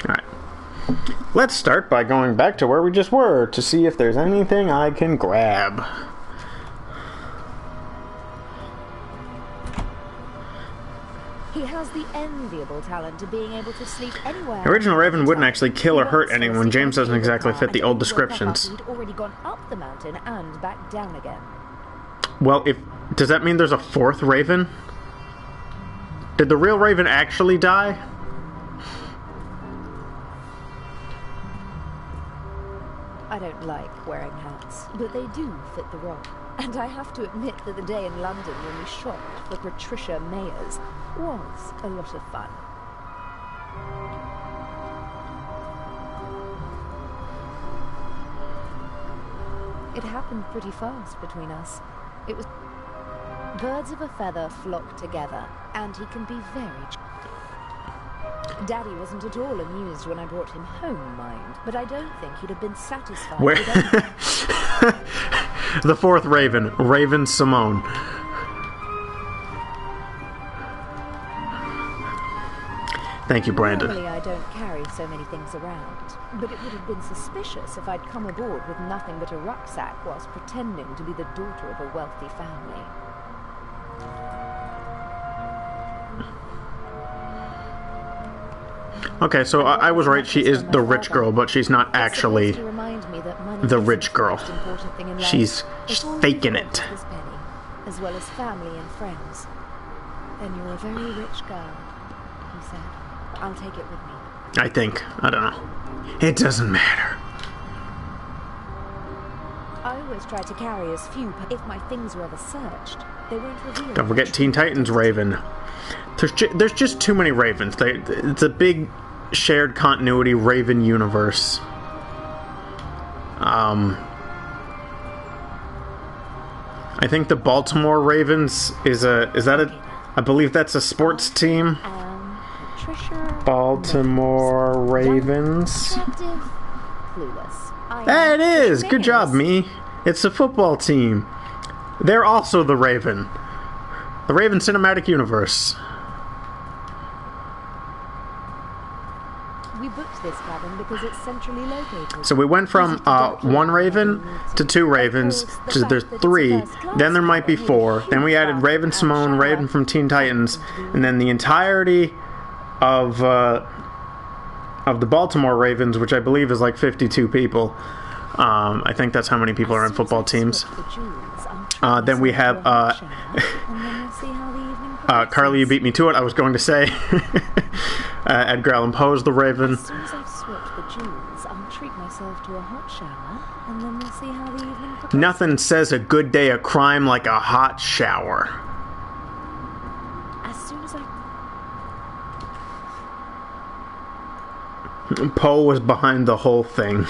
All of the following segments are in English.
Alright. Let's start by going back to where we just were to see if there's anything I can grab. He has the enviable talent of being able to sleep anywhere. The original Raven wouldn't actually kill or hurt anyone. James doesn't exactly fit the old descriptions. He'd already gone up the mountain and back down again. Well, does that mean there's a fourth Raven? Did the real Raven actually die? I don't like wearing hats, but they do fit the role. And I have to admit that the day in London when we shopped for Patricia Mayers was a lot of fun. It happened pretty fast between us. It was... Birds of a feather flock together, and he can be very chatty. Daddy wasn't at all amused when I brought him home, mind, but I don't think he'd have been satisfied with anything. The fourth Raven, Raven Simone. Thank you, Brandon. Normally I don't carry so many things around, but it would have been suspicious if I'd come aboard with nothing but a rucksack whilst pretending to be the daughter of a wealthy family. Okay, so I was right, she is the rich girl, but she's not actually the rich girl. She's faking it. As well as family and friends. Then you're a very rich girl, he said. I'll take it with me. I think. I don't know. It doesn't matter. I always try to carry as few, but if my things were ever searched, they won't reveal. Don't forget Teen Titans Raven. There's just too many Ravens. It's a big shared continuity Raven universe. I think the Baltimore Ravens I believe that's a sports team. Baltimore Ravens. That it is! Good job, me. It's a football team. They're also the Raven. The Raven Cinematic Universe. We booked this cabin because it's centrally located. So we went from one Raven to two Ravens to there's three. Then there might be four. Then we added Raven Simone, Raven from Teen Titans, and then the entirety of the Baltimore Ravens, which I believe is like 52 people. I think that's how many people are on football teams. Then we have Carly, you beat me to it. I was going to say Edgar Allan Poe's the Raven. As soon as I've swapped the jewels, I'll treat myself to a hot shower, and then we'll see how the evening progresses. Nothing says a good day of crime like a hot shower. As soon as Poe was behind the whole thing.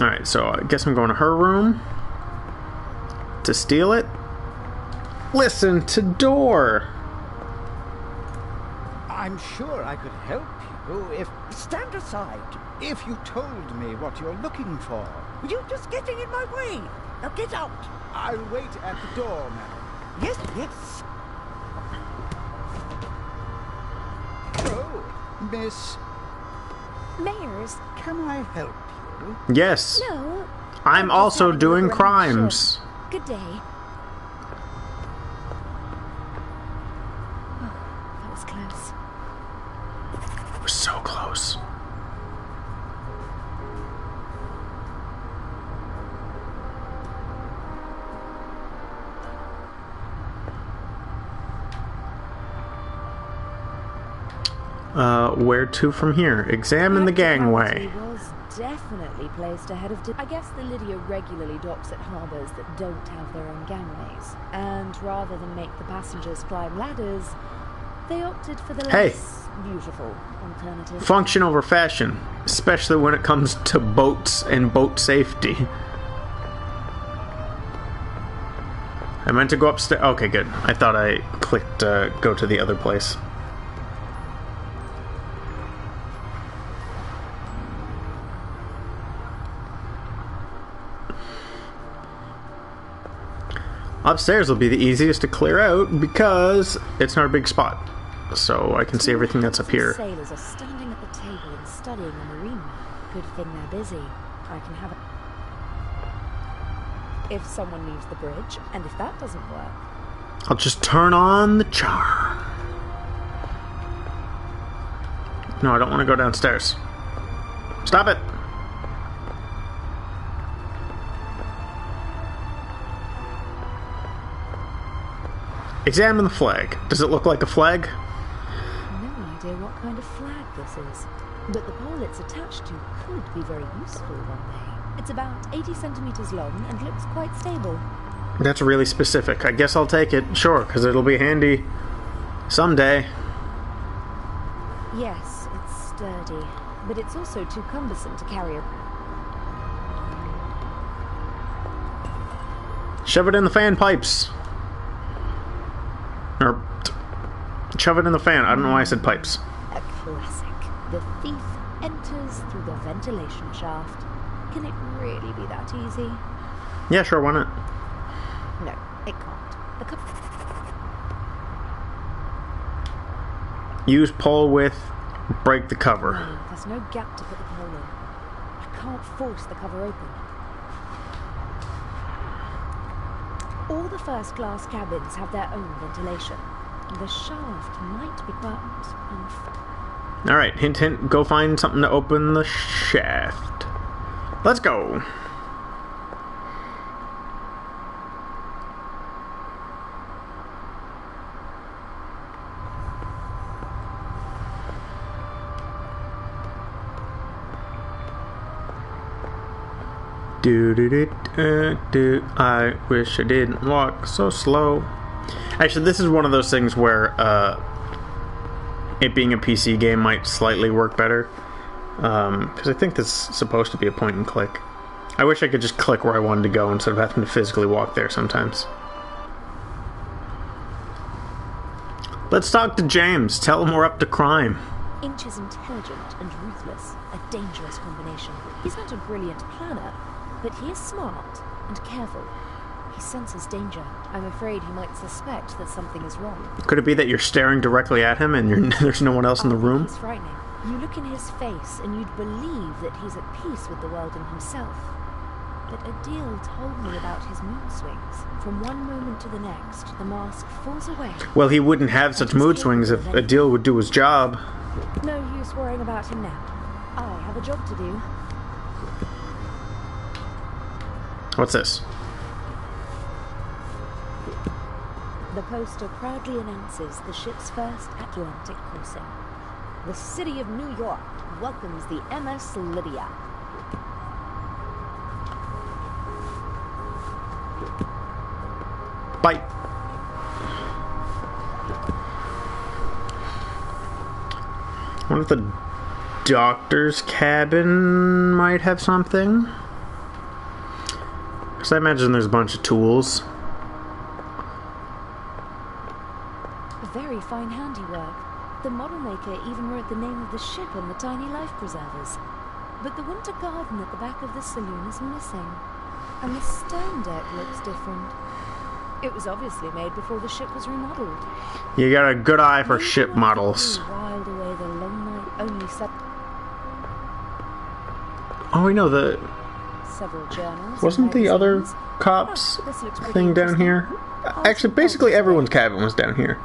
Alright, so I guess I'm going to her room to steal it. Listen to door. I'm sure I could help you if... Stand aside. If you told me what you're looking for. You're just getting in my way. Now get out. I'll wait at the door, madam. Yes, yes. Oh, Miss... Mayers. Can I help you? Yes. No. I'm also doing crimes. Good day. Oh, that was close. It was so close. Where to from here? Examine the gangway. Was definitely placed ahead of... I guess the Lydia regularly docks at harbours that don't have their own gangways. And rather than make the passengers climb ladders, they opted for the less beautiful alternative. Function over fashion, especially when it comes to boats and boat safety. I meant to go upstairs. Okay, good. I thought I clicked go to the other place. Upstairs will be the easiest to clear out because it's not a big spot. So I can see everything that's up here. Sailors are standing at the table and studying a marine map. Good thing they're busy. I can have it. If someone leaves the bridge, and if that doesn't work, I'll just turn on the charm. No, I don't want to go downstairs. Stop it! Examine the flag. Does it look like a flag? no idea what kind of flag this is. But the pole it's attached to could be very useful one day. It's about 80 centimeters long and looks quite stable. That's really specific. I guess I'll take it. Sure, because it'll be handy someday. Yes, it's sturdy, but it's also too cumbersome to carry a... Shove it in the fan pipes. Or shove it in the fan. I don't know why I said pipes. A classic. The thief enters through the ventilation shaft. Can it really be that easy? Yeah, sure, why not? No, it can't. The Use pole width, break the cover. No, there's no gap to put the pole in. I can't force the cover open. All the first-class cabins have their own ventilation. The shaft might be bumped and... Alright, hint hint, go find something to open the shaft. Let's go! Do. I wish I didn't walk so slow. Actually, this is one of those things where it being a PC game might slightly work better. Because I think this is supposed to be a point and click. I wish I could just click where I wanted to go instead of having to physically walk there sometimes. Let's talk to James. Tell him we're up to crime. Inch is intelligent and ruthless, a dangerous combination. He's not a brilliant planner, but he is smart and careful. He senses danger. I'm afraid he might suspect that something is wrong. Could it be that you're staring directly at him and there's no one else in the room? It's frightening. You look in his face and you'd believe that he's at peace with the world and himself. But Adil told me about his mood swings. From one moment to the next, the mask falls away. Well, he wouldn't have such mood swings if Adil would do his job. No use worrying about him now. I have a job to do. What's this? The poster proudly announces the ship's first Atlantic crossing. The city of New York welcomes the MS Lydia. Bye. I wonder if the doctor's cabin might have something. Because I imagine there's a bunch of tools. Very fine handiwork. The model maker even wrote the name of the ship on the tiny life preservers. But the winter garden at the back of the saloon is missing. And the stern deck looks different. It was obviously made before the ship was remodeled. You got a good eye for ship models. Whiled away the long night only Oh, we know the... several journals. Wasn't the other cops thing down here? Actually, basically everyone's cabin was down here.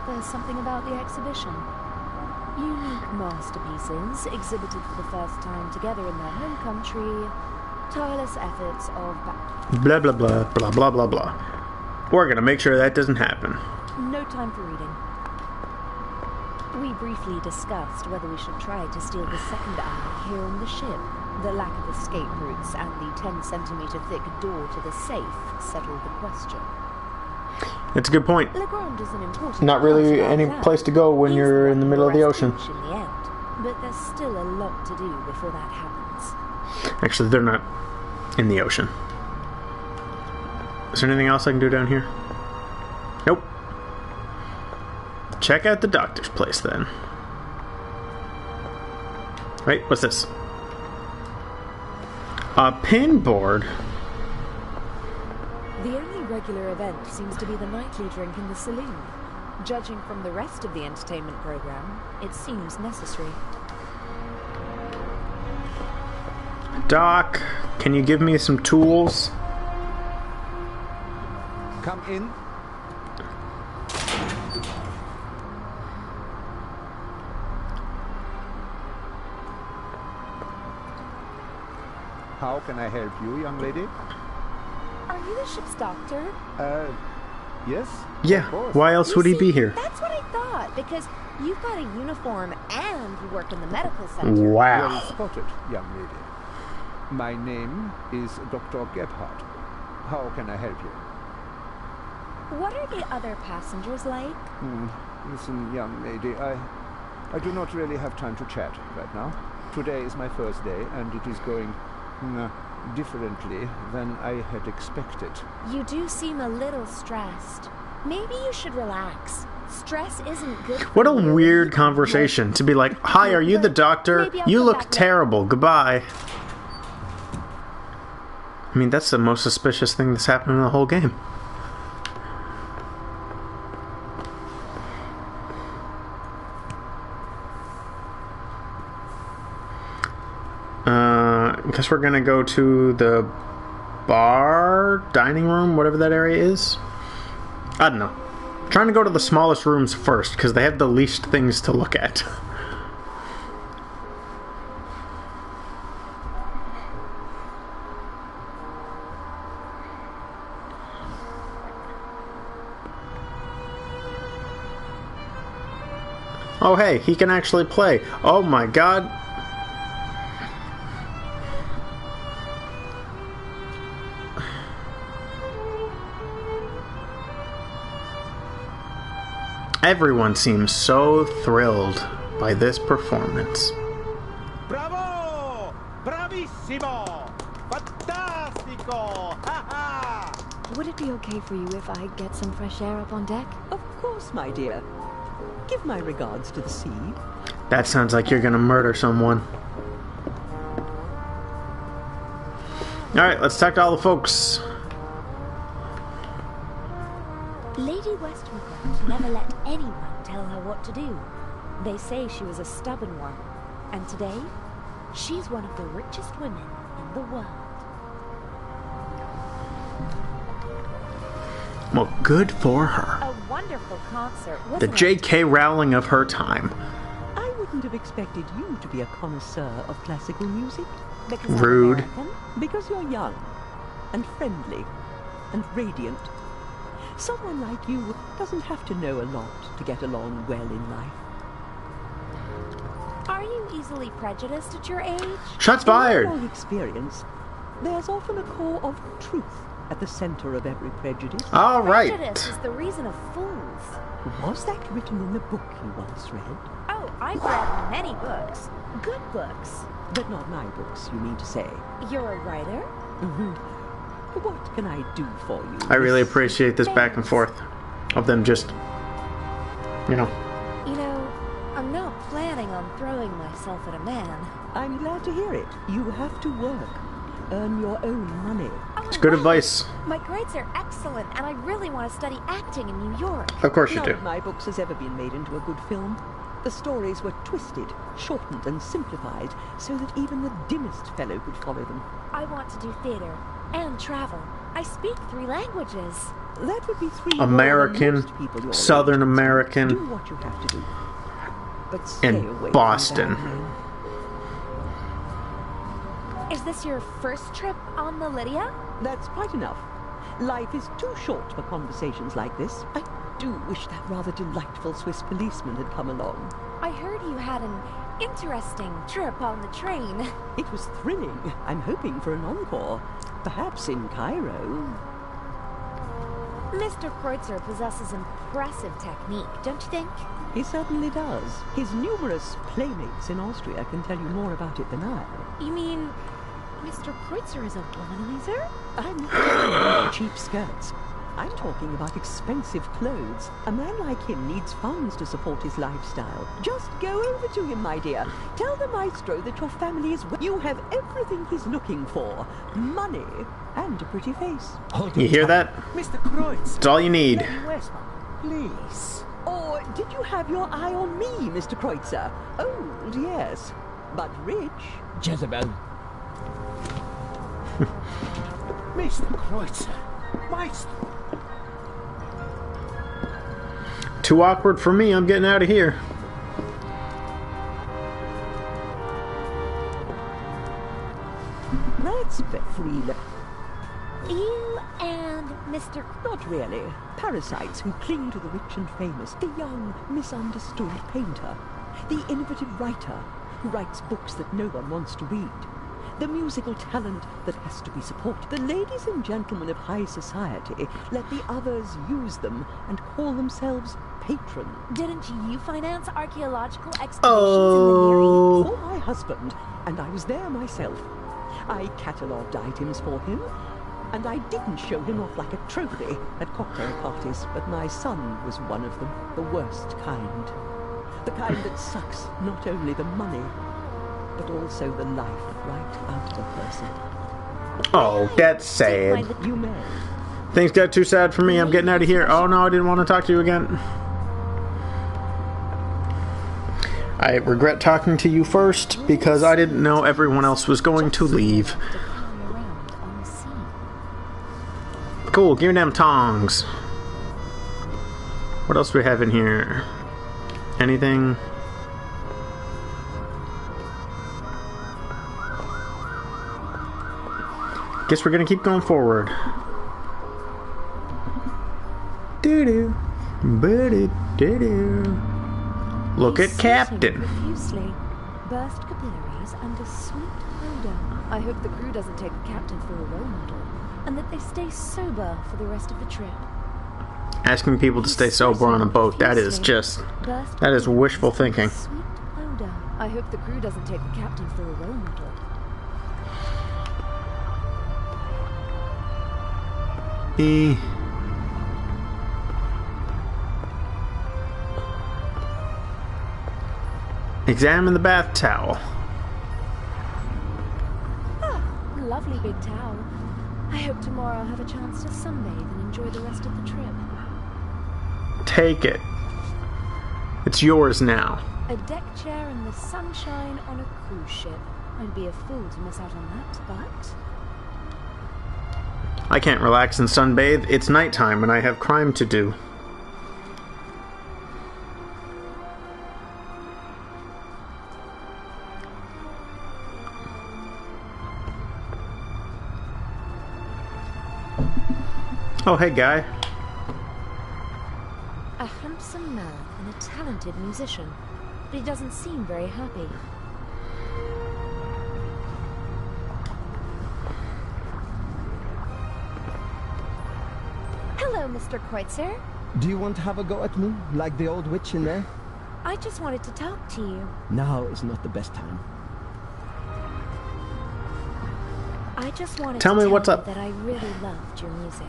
There's something about the exhibition. Unique masterpieces exhibited for the first time together in their home country. Tireless efforts of... Blah, blah, blah, blah, blah, blah, blah. We're gonna make sure that doesn't happen. No time for reading. We briefly discussed whether we should try to steal the second eye here on the ship. The lack of escape routes and the 10-centimeter thick door to the safe settled the question. It's a good point. Legrand is an important Not really any place to go when you're in the middle of the ocean. In the end, but there's still a lot to do before that happens. Actually, they're not in the ocean. Is there anything else I can do down here? Nope. Check out the doctor's place then. Wait, what's this? A pinboard? The only regular event seems to be the nightly drink in the saloon. Judging from the rest of the entertainment program, it seems necessary. Doc, can you give me some tools? Come in. How can I help you, young lady? Are you the ship's doctor? Yes? Yeah, Of course. why else would he be here? That's what I thought, because you've got a uniform and you work in the medical center. Well Wow. spotted, young lady. My name is Dr. Gebhardt. How can I help you? What are the other passengers like? Listen, young lady, I do not really have time to chat right now. Today is my first day, and it is going differently than I had expected. You do seem a little stressed. Maybe you should relax. Stress isn't good for What a you. weird conversation to be like, hi, are you the doctor? Maybe I'll You come look back terrible. Goodbye. I mean, that's the most suspicious thing that's happened in the whole game. I guess we're gonna go to the bar, dining room, whatever that area is. I don't know. Trying to go to the smallest rooms first, because they have the least things to look at. Oh hey, he can actually play. Oh my god. Everyone seems so thrilled by this performance. Bravo! Bravissimo! Fantastico! Ha ha! Would it be okay for you if I get some fresh air up on deck? Of course, my dear. Give my regards to the sea. That sounds like you're gonna murder someone. Alright, let's talk to all the folks. Lady Westmacott never let anyone tell her what to do. They say she was a stubborn one. And today, she's one of the richest women in the world. Well, good for her. A wonderful concert, wasn't The it? J.K. Rowling of her time. I wouldn't have expected you to be a connoisseur of classical music. Because I'm Rude. American? Because you're young, and friendly, and radiant. Someone like you doesn't have to know a lot to get along well in life. Are you easily prejudiced at your age? Shots In my fired. long experience, there's often a core of truth at the center of every prejudice. All right. Prejudice is the reason of fools. Was that written in the book you once read? Oh, I've read many books. Good books. But not my books, you mean to say. You're a writer? What can I do for you? I really Miss- appreciate this back and forth of them just, you know. You know, I'm not planning on throwing myself at a man. I'm glad to hear it. You have to work. Earn your own money. Oh, It's good right. advice. My grades are excellent, and I really want to study acting in New York. Of course you None do. of my books has ever been made into a good film. The stories were twisted, shortened, and simplified so that even the dimmest fellow could follow them. I want to do theater and travel. I speak 3 languages. That would be 3 American, more than most people your Southern age. American, Do what you have to do. But stay and away from Boston. bad men. Is this your first trip on the Lydia? That's quite enough. Life is too short for conversations like this. I do wish that rather delightful Swiss policeman had come along. I heard you had an interesting trip on the train. It was thrilling. I'm hoping for an encore. Perhaps in Cairo. Mr. Kreutzer possesses impressive technique, don't you think? He certainly does. His numerous playmates in Austria can tell you more about it than I. You mean Mr. Kreutzer is a womanizer? I'm not talking about cheap skirts. I'm talking about expensive clothes. A man like him needs funds to support his lifestyle. Just go over to him, my dear. Tell the maestro that your family is... You have everything he's looking for. Money and a pretty face. You hear that? Mr. Kreutz. It's all you need. Lady Westman, please. Or did you have your eye on me, Mr. Kreutzer? Old, yes, but rich. Jezebel. Mr. Kreutzer. Maestro. Too awkward for me. I'm getting out of here. That's free. You and Mr. Not really. Parasites who cling to the rich and famous. The young, misunderstood painter. The innovative writer who writes books that no one wants to read. The musical talent that has to be supported. The ladies and gentlemen of high society let the others use them and call themselves patrons. Didn't you finance archaeological excavations in the Near East? For my husband, and I was there myself. I catalogued items for him, and I didn't show him off like a trophy at cocktail parties, but my son was one of them, the worst kind. The kind that sucks not only the money, but also the life right out of a person. Oh, that's sad. You may. Things got too sad for me. I'm getting out of here. Oh no, I didn't want to talk to you again. I regret talking to you first because I didn't know everyone else was going to leave. Cool, give me them tongs. What else do we have in here? Anything? Guess we're gonna keep going forward. Doo-doo. Ba-doo-doo-doo. Look at Captain. Profusely, burst capillaries and a sweet odor. I hope the crew doesn't take the captain for a role model, and that they stay sober for the rest of the trip. Asking people to stay sober on a boat, that is wishful thinking. Sweet odor. I hope the crew doesn't take the captain for a role model. Examine the bath towel. Ah, lovely big towel. I hope tomorrow I'll have a chance to sunbathe and enjoy the rest of the trip. Take it. It's yours now. A deck chair in the sunshine on a cruise ship. I'd be a fool to miss out on that, but... I can't relax and sunbathe. It's nighttime and I have crime to do. Oh, hey, guy. A handsome man and a talented musician, but he doesn't seem very happy. Hello, Mr. Kreutzer. Do you want to have a go at me, like the old witch in there? I just wanted to talk to you. Now is not the best time. I just wanted Tell to me what's you up. that I really loved your music.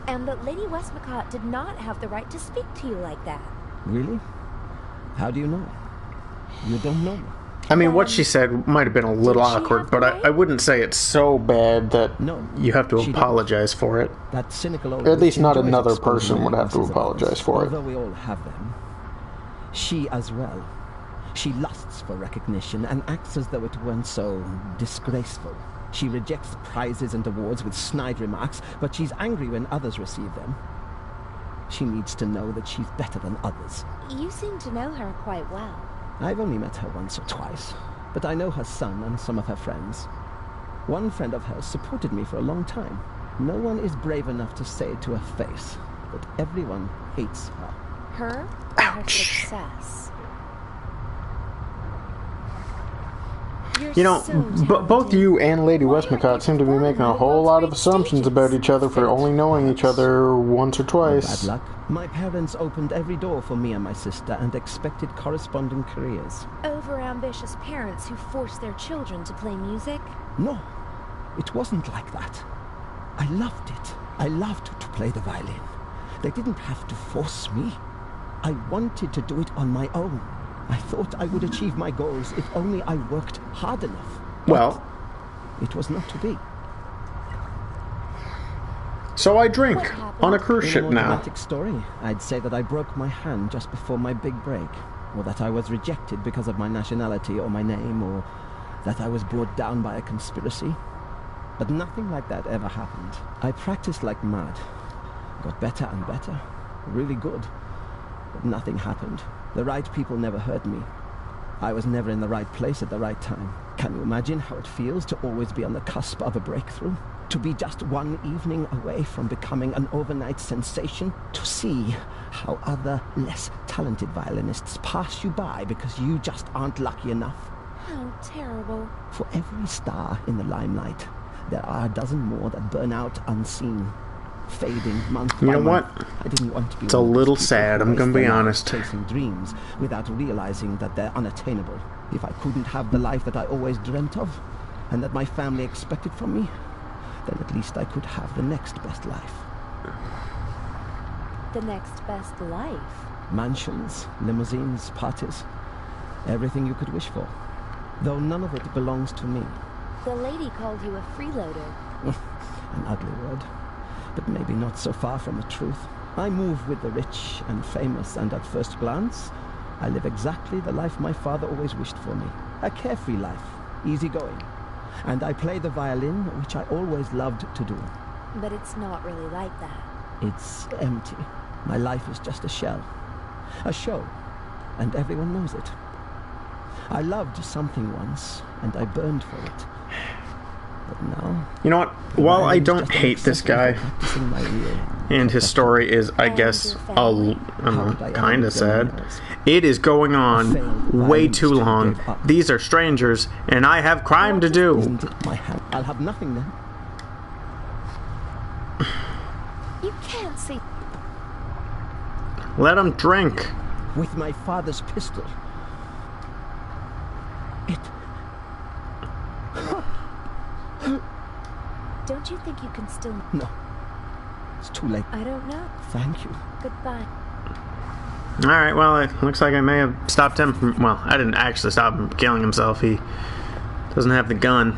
And that Lady Westmacott did not have the right to speak to you like that. Really? How do you know? You don't know me. I mean, what she said might have been a little Did she awkward, have the but right? I wouldn't say it's so bad that No, you have to she didn't. apologize for it. That cynical old Or at least witch not enjoys another exposing person would have to weaknesses of apologize others, for it. Although we all have them. She as well. She lusts for recognition and acts as though it weren't so disgraceful. She rejects prizes and awards with snide remarks, but she's angry when others receive them. She needs to know that she's better than others. You seem to know her quite well. I've only met her once or twice, but I know her son and some of her friends. One friend of hers supported me for a long time. No one is brave enough to say it to her face, but everyone hates her. Her or her success? You're You know, so both talented. you and Lady Why Westmacott aren't seem to be you making a performing whole on lot of great assumptions stages? about each other for only knowing each other once or Bad twice. luck. My parents opened every door for me and my sister and expected corresponding careers. Over-ambitious parents who force their children to play music? No, it wasn't like that. I loved it. I loved to play the violin. They didn't have to force me. I wanted to do it on my own. I thought I would achieve my goals if only I worked hard enough. Well, It was not to be. so I drink What happened? on a cruise In a ship more now. dramatic story, I'd say that I broke my hand just before my big break, or that I was rejected because of my nationality or my name, or that I was brought down by a conspiracy. But nothing like that ever happened. I practiced like mad. Got better and better. Really good. But nothing happened. The right people never heard me. I was never in the right place at the right time. Can you imagine how it feels to always be on the cusp of a breakthrough? To be just one evening away from becoming an overnight sensation? To see how other, less talented violinists pass you by because you just aren't lucky enough? How terrible. For every star in the limelight, there are a dozen more that burn out unseen, fading month You by know month. what? I didn't want to be It's a one of those little people sad, who I'm gonna waste be their lives honest. chasing dreams without realizing that they're unattainable. If I couldn't have the life that I always dreamt of, and that my family expected from me, then at least I could have the next best life. The next best life. Mansions, limousines, parties, everything you could wish for. Though none of it belongs to me. The lady called you a freeloader. An ugly word, but maybe not so far from the truth. I move with the rich and famous, and at first glance, I live exactly the life my father always wished for me. A carefree life, easygoing. And I play the violin, which I always loved to do. But it's not really like that. It's empty. My life is just a shell. A show, and everyone knows it. I loved something once, and I burned for it. But now... You know what? While I don't hate this guy, and his story is, I guess, kind of sad, it is going on way too long. These are strangers, and I have crime to do. I'll have nothing then. You can't see. Let him drink. With my father's pistol. It... Don't you think you can still... No. It's too late. I don't know. Thank you. Goodbye. Alright, well, it looks like I may have stopped him from... Well, I didn't actually stop him from killing himself. He doesn't have the gun.